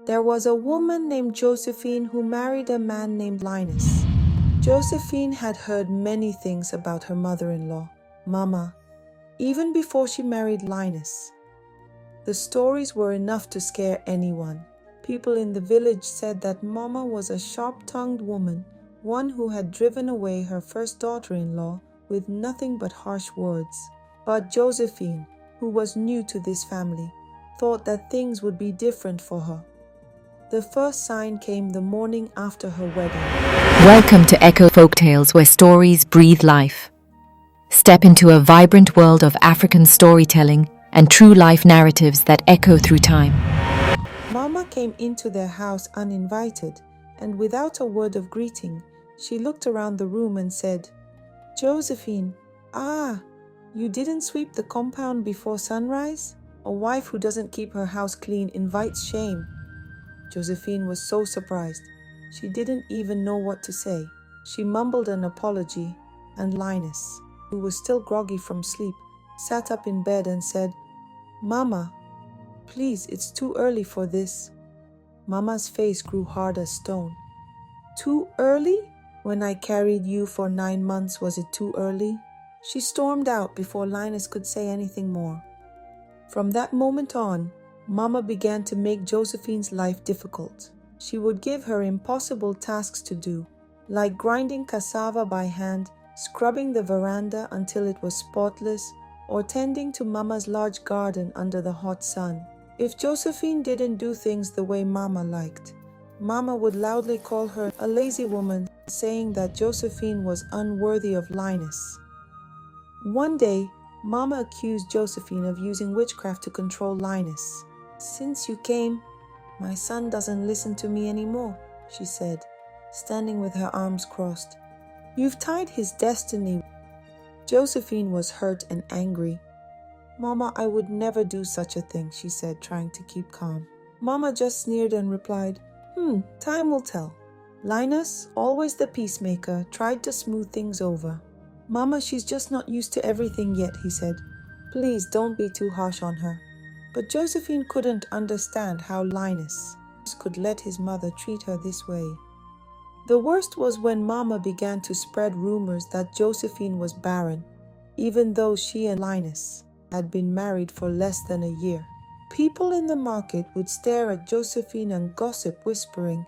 There was a woman named Josephine who married a man named Linus. Josephine had heard many things about her mother-in-law, Mama, even before she married Linus. The stories were enough to scare anyone. People in the village said that Mama was a sharp-tongued woman, one who had driven away her first daughter-in-law with nothing but harsh words. But Josephine, who was new to this family, thought that things would be different for her. The first sign came the morning after her wedding. Welcome to Echo Folktales, where stories breathe life. Step into a vibrant world of African storytelling and true life narratives that echo through time. Mama came into their house uninvited, and without a word of greeting, she looked around the room and said, "Josephine, you didn't sweep the compound before sunrise? A wife who doesn't keep her house clean invites shame." Josephine was so surprised. She didn't even know what to say. She mumbled an apology, and Linus, who was still groggy from sleep, sat up in bed and said, "Mama, please, it's too early for this." Mama's face grew hard as stone. "Too early? When I carried you for 9 months, was it too early?" She stormed out before Linus could say anything more. From that moment on, Mama began to make Josephine's life difficult. She would give her impossible tasks to do, like grinding cassava by hand, scrubbing the veranda until it was spotless, or tending to Mama's large garden under the hot sun. If Josephine didn't do things the way Mama liked, Mama would loudly call her a lazy woman, saying that Josephine was unworthy of Linus. One day, Mama accused Josephine of using witchcraft to control Linus. "Since you came, my son doesn't listen to me anymore," she said, standing with her arms crossed. "You've tied his destiny." Josephine was hurt and angry. "Mama, I would never do such a thing," she said, trying to keep calm. Mama just sneered and replied, "Time will tell." Linus, always the peacemaker, tried to smooth things over. "Mama, she's just not used to everything yet," he said. "Please don't be too harsh on her." But Josephine couldn't understand how Linus could let his mother treat her this way. The worst was when Mama began to spread rumors that Josephine was barren, even though she and Linus had been married for less than a year. People in the market would stare at Josephine and gossip, whispering,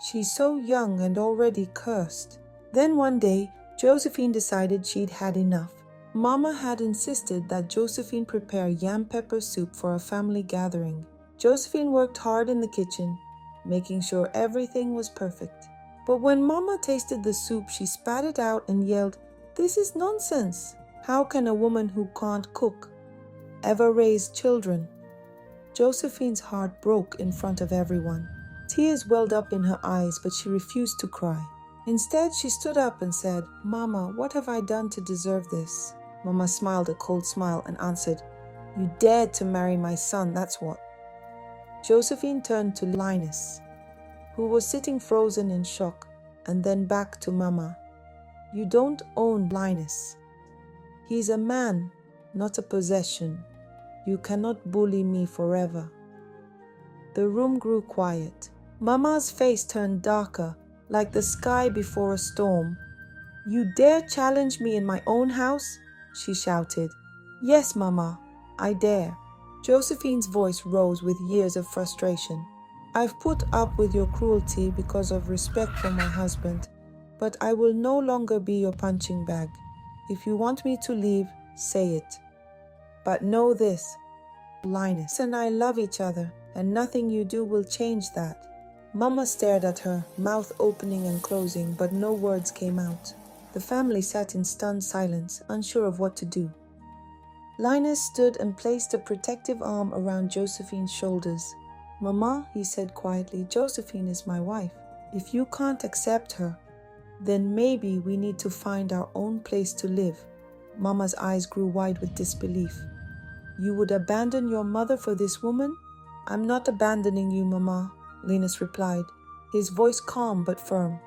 "She's so young and already cursed." Then one day, Josephine decided she'd had enough. Mama had insisted that Josephine prepare yam pepper soup for a family gathering. Josephine worked hard in the kitchen, making sure everything was perfect. But when Mama tasted the soup, she spat it out and yelled, "This is nonsense! How can a woman who can't cook ever raise children?" Josephine's heart broke in front of everyone. Tears welled up in her eyes, but she refused to cry. Instead, she stood up and said, "Mama, what have I done to deserve this?" Mama smiled a cold smile and answered, "You dared to marry my son, that's what." Josephine turned to Linus, who was sitting frozen in shock, and then back to Mama. "You don't own Linus. He's a man, not a possession. You cannot bully me forever." The room grew quiet. Mama's face turned darker, like the sky before a storm. "You dare challenge me in my own house?" she shouted. "Yes, Mama, I dare." Josephine's voice rose with years of frustration. "I've put up with your cruelty because of respect for my husband, but I will no longer be your punching bag. If you want me to leave, say it. But know this, Linus and I love each other, and nothing you do will change that." Mama stared at her, mouth opening and closing, but no words came out. The family sat in stunned silence, unsure of what to do. Linus stood and placed a protective arm around Josephine's shoulders. "Mama," he said quietly, "Josephine is my wife. If you can't accept her, then maybe we need to find our own place to live." Mama's eyes grew wide with disbelief. "You would abandon your mother for this woman?" "I'm not abandoning you, Mama," Linus replied, his voice calm but firm.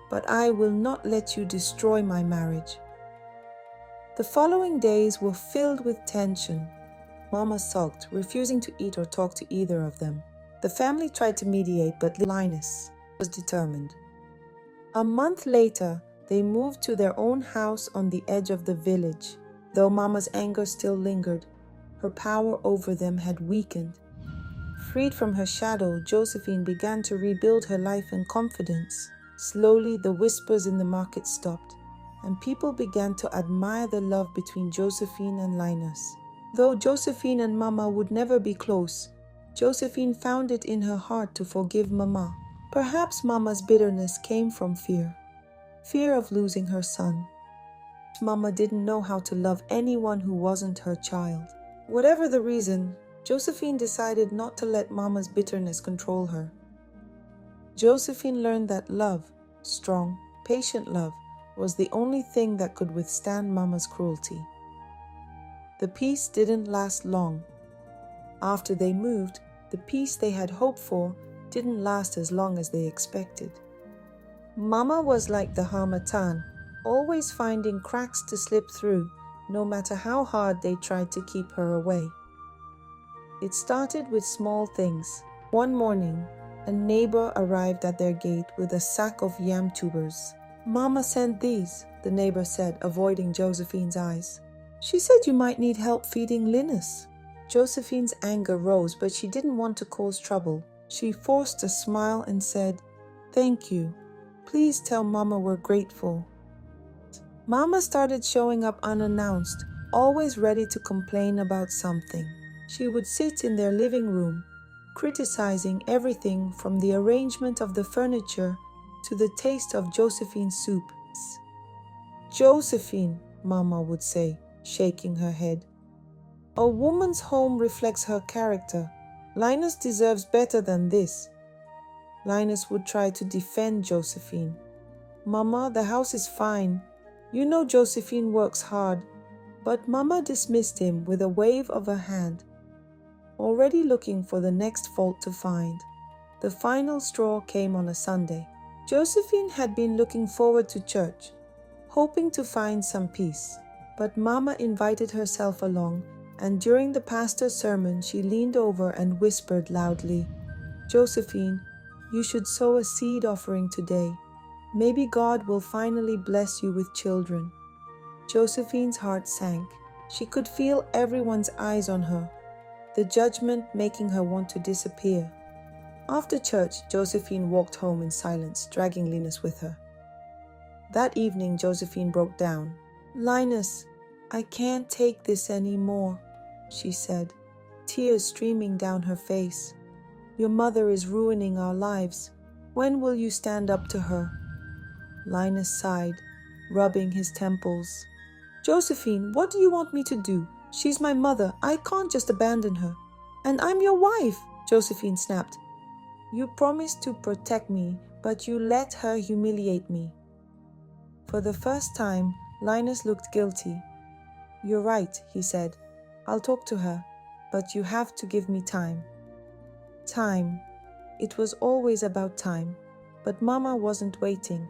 "But I will not let you destroy my marriage." The following days were filled with tension. Mama sulked, refusing to eat or talk to either of them. The family tried to mediate, but Linus was determined. A month later, they moved to their own house on the edge of the village. Though Mama's anger still lingered, her power over them had weakened. Freed from her shadow, Josephine began to rebuild her life and confidence. Slowly, the whispers in the market stopped, and people began to admire the love between Josephine and Linus. Though Josephine and Mama would never be close, Josephine found it in her heart to forgive Mama. Perhaps Mama's bitterness came from fear of losing her son. Mama didn't know how to love anyone who wasn't her child. Whatever the reason, Josephine decided not to let Mama's bitterness control her. Josephine learned that love, strong, patient love, was the only thing that could withstand Mama's cruelty. The peace didn't last long. After they moved, the peace they had hoped for didn't last as long as they expected. Mama was like the harmattan, always finding cracks to slip through, no matter how hard they tried to keep her away. It started with small things. One morning, a neighbor arrived at their gate with a sack of yam tubers. "Mama sent these," the neighbor said, avoiding Josephine's eyes. "She said you might need help feeding Linus." Josephine's anger rose, but she didn't want to cause trouble. She forced a smile and said, "Thank you. Please tell Mama we're grateful." Mama started showing up unannounced, always ready to complain about something. She would sit in their living room, criticizing everything from the arrangement of the furniture to the taste of Josephine's soup. "Josephine," Mama would say, shaking her head, "a woman's home reflects her character. Linus deserves better than this." Linus would try to defend Josephine. "Mama, the house is fine. You know Josephine works hard." But Mama dismissed him with a wave of her hand, already looking for the next fault to find. The final straw came on a Sunday. Josephine had been looking forward to church, hoping to find some peace. But Mama invited herself along, and during the pastor's sermon she leaned over and whispered loudly, "Josephine, you should sow a seed offering today. Maybe God will finally bless you with children." Josephine's heart sank. She could feel everyone's eyes on her, the judgment making her want to disappear. After church, Josephine walked home in silence, dragging Linus with her. That evening, Josephine broke down. "Linus, I can't take this anymore," she said, tears streaming down her face. "Your mother is ruining our lives. When will you stand up to her?" Linus sighed, rubbing his temples. "Josephine, what do you want me to do? She's my mother. I can't just abandon her. And I'm your wife," Josephine snapped. "You promised to protect me, but you let her humiliate me." For the first time, Linus looked guilty. "You're right," he said. "I'll talk to her, but you have to give me time." Time. It was always about time, but Mama wasn't waiting.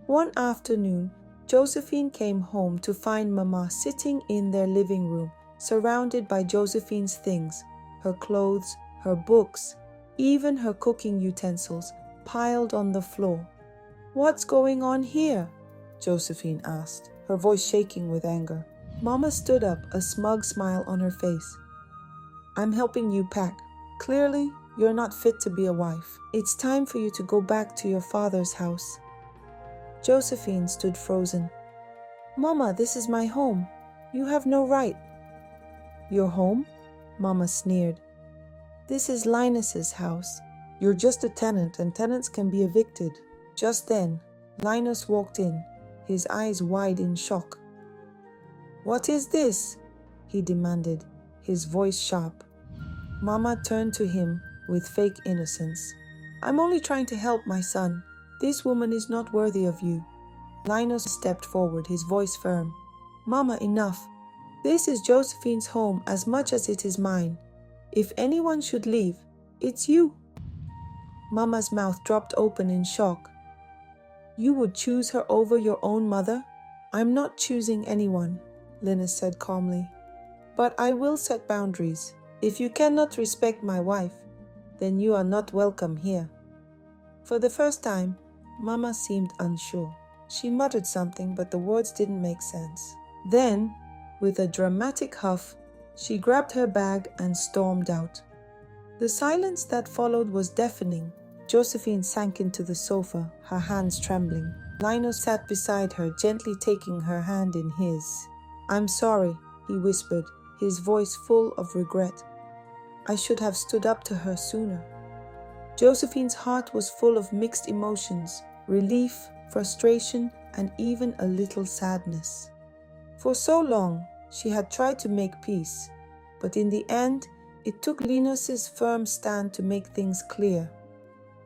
One afternoon, Josephine came home to find Mama sitting in their living room, surrounded by Josephine's things, her clothes, her books, even her cooking utensils piled on the floor. "What's going on here?" Josephine asked, her voice shaking with anger. Mama stood up, a smug smile on her face. "I'm helping you pack. Clearly, you're not fit to be a wife. It's time for you to go back to your father's house." Josephine stood frozen. "Mama, this is my home. You have no right." "Your home?" Mama sneered. "This is Linus's house. You're just a tenant, and tenants can be evicted." Just then, Linus walked in, his eyes wide in shock. "What is this?" he demanded, his voice sharp. Mama turned to him with fake innocence. "I'm only trying to help my son. This woman is not worthy of you." Linus stepped forward, his voice firm. "Mama, enough. This is Josephine's home as much as it is mine. If anyone should leave, it's you." Mama's mouth dropped open in shock. "You would choose her over your own mother?" "I'm not choosing anyone," Linus said calmly. "But I will set boundaries. If you cannot respect my wife, then you are not welcome here." For the first time, Mama seemed unsure. She muttered something, but the words didn't make sense. Then, with a dramatic huff, she grabbed her bag and stormed out. The silence that followed was deafening. Josephine sank into the sofa, her hands trembling. Linus sat beside her, gently taking her hand in his. "I'm sorry," he whispered, his voice full of regret. "I should have stood up to her sooner." Josephine's heart was full of mixed emotions, relief, frustration, and even a little sadness. For so long, she had tried to make peace, but in the end, it took Linus's firm stand to make things clear.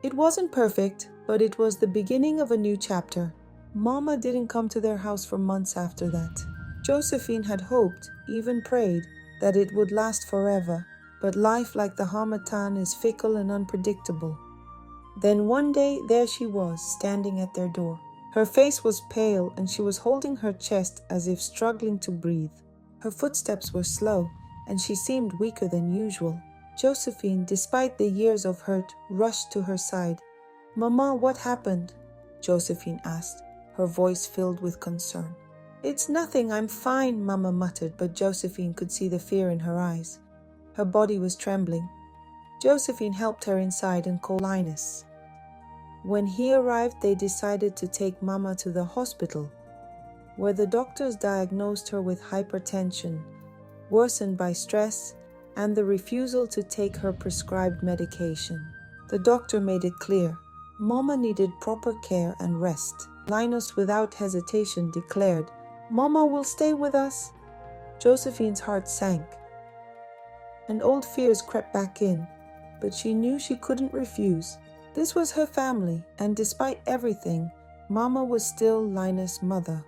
It wasn't perfect, but it was the beginning of a new chapter. Mama didn't come to their house for months after that. Josephine had hoped, even prayed, that it would last forever, but life like the harmattan is fickle and unpredictable. Then one day, there she was, standing at their door. Her face was pale and she was holding her chest as if struggling to breathe. Her footsteps were slow and she seemed weaker than usual. Josephine, despite the years of hurt, rushed to her side. "Mama, what happened?" Josephine asked, her voice filled with concern. "It's nothing, I'm fine," Mama muttered, but Josephine could see the fear in her eyes. Her body was trembling. Josephine helped her inside and called Linus. When he arrived, they decided to take Mama to the hospital, where the doctors diagnosed her with hypertension, worsened by stress, and the refusal to take her prescribed medication. The doctor made it clear, Mama needed proper care and rest. Linus, without hesitation, declared, "Mama will stay with us." Josephine's heart sank, and old fears crept back in, but she knew she couldn't refuse. This was her family, and despite everything, Mama was still Linus' mother.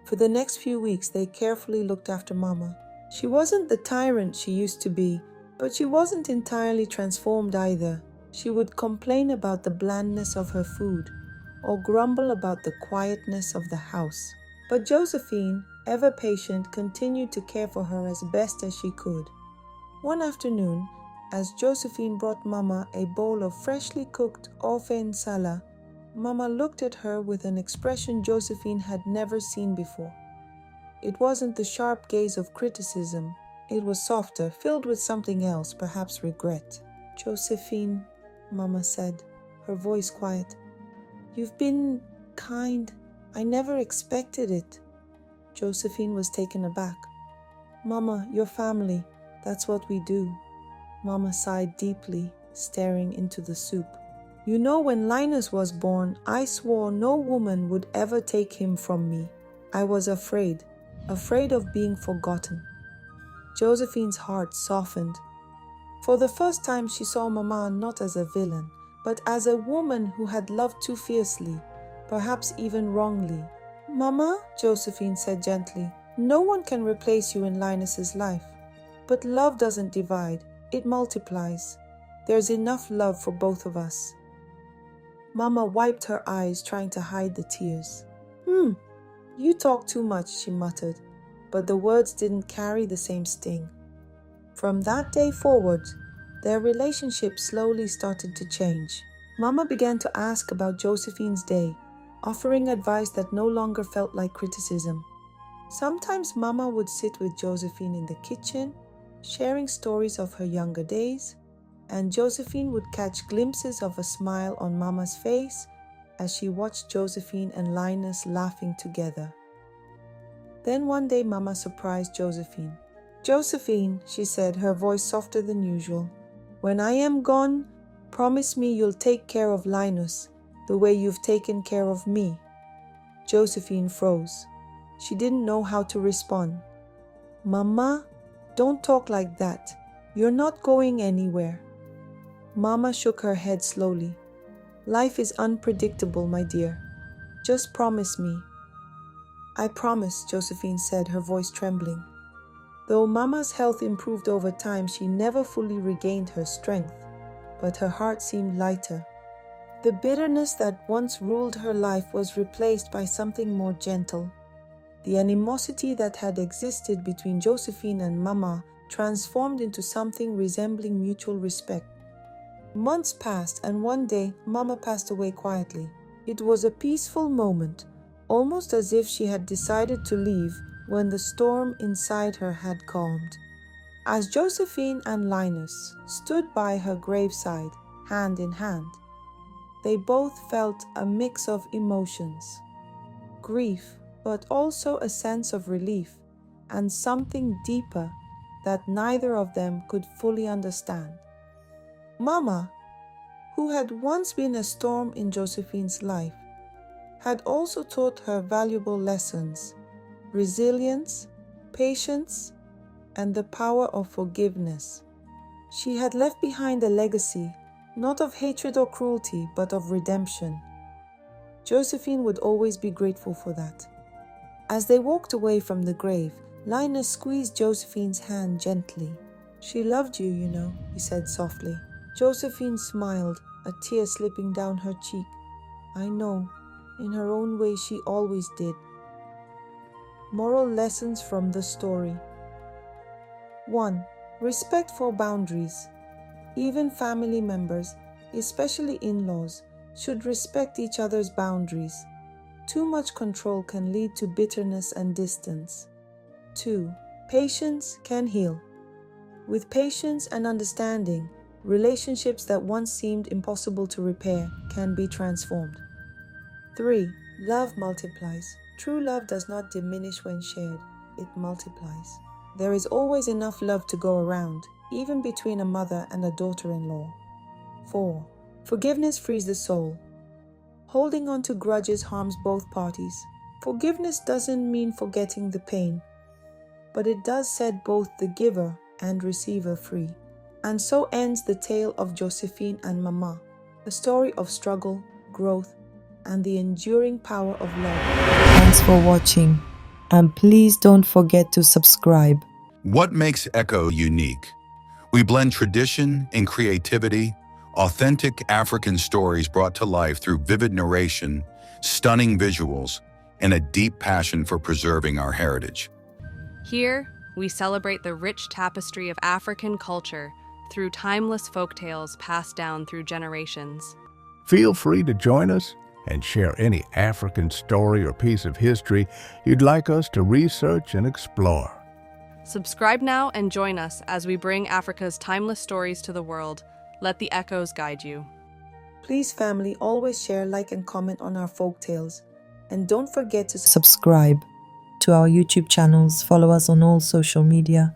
For the next few weeks, they carefully looked after Mama. She wasn't the tyrant she used to be, but she wasn't entirely transformed either. She would complain about the blandness of her food, or grumble about the quietness of the house. But Josephine, ever patient, continued to care for her as best as she could. One afternoon, as Josephine brought Mama a bowl of freshly cooked ofe nsala, Mama looked at her with an expression Josephine had never seen before. It wasn't the sharp gaze of criticism. It was softer, filled with something else, perhaps regret. "Josephine," Mama said, her voice quiet, "you've been kind. I never expected it." Josephine was taken aback. "Mama, your family, that's what we do." Mama sighed deeply, staring into the soup. "You know, when Linus was born, I swore no woman would ever take him from me. I was afraid of being forgotten." Josephine's heart softened. For the first time, she saw Mama not as a villain, but as a woman who had loved too fiercely, perhaps even wrongly. "Mama," Josephine said gently, "no one can replace you in Linus's life. But love doesn't divide. It multiplies. There's enough love for both of us." Mama wiped her eyes, trying to hide the tears. You talk too much," she muttered, but the words didn't carry the same sting. From that day forward, their relationship slowly started to change. Mama began to ask about Josephine's day, offering advice that no longer felt like criticism. Sometimes Mama would sit with Josephine in the kitchen, sharing stories of her younger days, and Josephine would catch glimpses of a smile on Mama's face as she watched Josephine and Linus laughing together. Then one day Mama surprised Josephine. "Josephine," she said, her voice softer than usual, "when I am gone, promise me you'll take care of Linus the way you've taken care of me." Josephine froze. She didn't know how to respond. "Mama, don't talk like that. You're not going anywhere." Mama shook her head slowly. "Life is unpredictable, my dear. Just promise me." "I promise," Josephine said, her voice trembling. Though Mama's health improved over time, she never fully regained her strength, but her heart seemed lighter. The bitterness that once ruled her life was replaced by something more gentle. The animosity that had existed between Josephine and Mama transformed into something resembling mutual respect. Months passed, and one day, Mama passed away quietly. It was a peaceful moment, almost as if she had decided to leave when the storm inside her had calmed. As Josephine and Linus stood by her graveside, hand in hand, they both felt a mix of emotions: grief, but also a sense of relief and something deeper that neither of them could fully understand. Mama, who had once been a storm in Josephine's life, had also taught her valuable lessons: resilience, patience, and the power of forgiveness. She had left behind a legacy, not of hatred or cruelty, but of redemption. Josephine would always be grateful for that. As they walked away from the grave, Linus squeezed Josephine's hand gently. "She loved you, you know," he said softly. Josephine smiled, a tear slipping down her cheek. "I know. In her own way, she always did." Moral lessons from the story. 1. Respect for boundaries. Even family members, especially in-laws, should respect each other's boundaries. Too much control can lead to bitterness and distance. 2. Patience can heal. With patience and understanding, relationships that once seemed impossible to repair can be transformed. 3. Love multiplies. True love does not diminish when shared, it multiplies. There is always enough love to go around, even between a mother and a daughter-in-law. 4. Forgiveness frees the soul. Holding on to grudges harms both parties. Forgiveness doesn't mean forgetting the pain, but it does set both the giver and receiver free. And so ends the tale of Josephine and Mama, a story of struggle, growth, and the enduring power of love. Thanks for watching, and please don't forget to subscribe. What makes Echo unique? We blend tradition and creativity, authentic African stories brought to life through vivid narration, stunning visuals, and a deep passion for preserving our heritage. Here, we celebrate the rich tapestry of African culture through timeless folktales passed down through generations. Feel free to join us and share any African story or piece of history you'd like us to research and explore. Subscribe now and join us as we bring Africa's timeless stories to the world. Let the echoes guide you. Please, family, always share, like, and comment on our folktales. And don't forget to subscribe to our YouTube channels, follow us on all social media,